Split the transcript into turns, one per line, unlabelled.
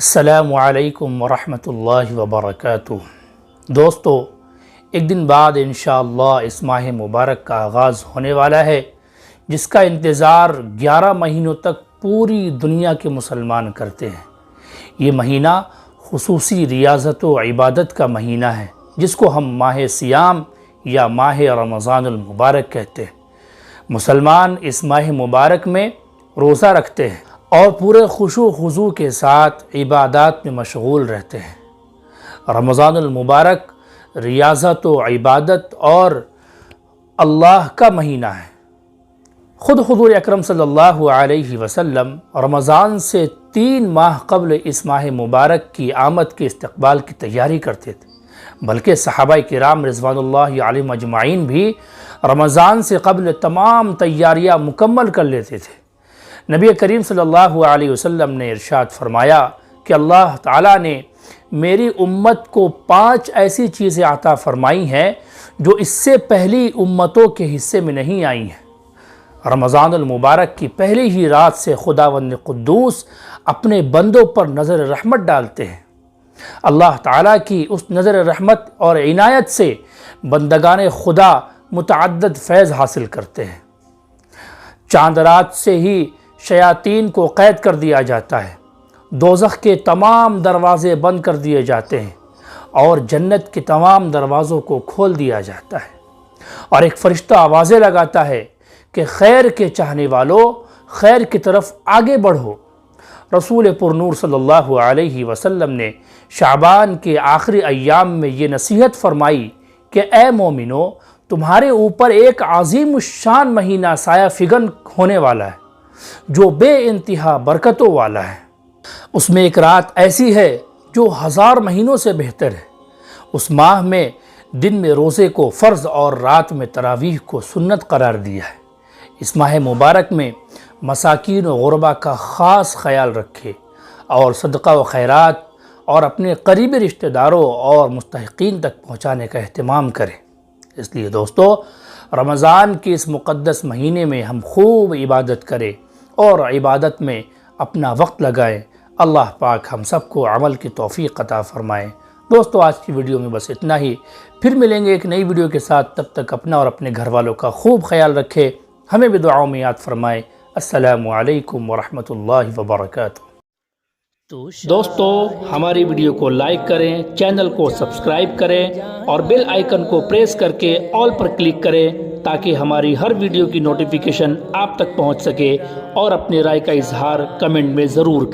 السلام علیکم ورحمۃ اللہ وبرکاتہ۔ دوستو، ایک دن بعد انشاءاللہ اس ماہ مبارک کا آغاز ہونے والا ہے، جس کا انتظار 11 مہینوں تک پوری دنیا کے مسلمان کرتے ہیں۔ یہ مہینہ خصوصی ریاضت و عبادت کا مہینہ ہے، جس کو ہم ماہ سیام یا ماہ رمضان المبارک کہتے ہیں۔ مسلمان اس ماہ مبارک میں روزہ رکھتے ہیں اور پورے خشوع و خضوع کے ساتھ عبادات میں مشغول رہتے ہیں۔ رمضان المبارک ریاضت و عبادت اور اللہ کا مہینہ ہے۔ خود حضور اکرم صلی اللہ علیہ وسلم رمضان سے 3 ماہ قبل اس ماہ مبارک کی آمد کے استقبال کی تیاری کرتے تھے، بلکہ صحابہ کرام رضوان اللہ علیہم اجمعین بھی رمضان سے قبل تمام تیاریاں مکمل کر لیتے تھے۔ نبی کریم صلی اللہ علیہ وسلم نے ارشاد فرمایا کہ اللہ تعالیٰ نے میری امت کو 5 ایسی چیزیں عطا فرمائی ہیں جو اس سے پہلی امتوں کے حصے میں نہیں آئی ہیں۔ رمضان المبارک کی پہلی ہی رات سے خداوند قدوس اپنے بندوں پر نظر رحمت ڈالتے ہیں۔ اللہ تعالیٰ کی اس نظر رحمت اور عنایت سے بندگان خدا متعدد فیض حاصل کرتے ہیں۔ چاند رات سے ہی شیاطین کو قید کر دیا جاتا ہے، دوزخ کے تمام دروازے بند کر دیے جاتے ہیں اور جنت کے تمام دروازوں کو کھول دیا جاتا ہے، اور ایک فرشتہ آوازیں لگاتا ہے کہ خیر کے چاہنے والوں، خیر کی طرف آگے بڑھو۔ رسول پرنور صلی اللہ علیہ وسلم نے شعبان کے آخری ایام میں یہ نصیحت فرمائی کہ اے مومنو، تمہارے اوپر ایک عظیم الشان مہینہ سایہ فگن ہونے والا ہے، جو بے انتہا برکتوں والا ہے۔ اس میں ایک رات ایسی ہے جو 1000 مہینوں سے بہتر ہے۔ اس ماہ میں دن میں روزے کو فرض اور رات میں تراویح کو سنت قرار دیا ہے۔ اس ماہ مبارک میں مساکین و غربا کا خاص خیال رکھے اور صدقہ و خیرات اور اپنے قریبی رشتہ داروں اور مستحقین تک پہنچانے کا اہتمام کریں۔ اس لیے دوستو، رمضان کے اس مقدس مہینے میں ہم خوب عبادت کریں اور عبادت میں اپنا وقت لگائیں۔ اللہ پاک ہم سب کو عمل کی توفیق عطا فرمائے۔ دوستو، آج کی ویڈیو میں بس اتنا ہی، پھر ملیں گے ایک نئی ویڈیو کے ساتھ۔ تب تک اپنا اور اپنے گھر والوں کا خوب خیال رکھے، ہمیں بھی دعاؤں میں یاد فرمائے۔ السلام علیکم ورحمۃ اللہ وبرکاتہ۔ دوستو، ہماری ویڈیو کو لائک کریں، چینل کو سبسکرائب کریں اور بیل آئیکن کو پریس کر کے آل پر کلک کریں تاکہ ہماری ہر ویڈیو کی نوٹیفیکیشن آپ تک پہنچ سکے، اور اپنی رائے کا اظہار کمنٹ میں ضرور کریں۔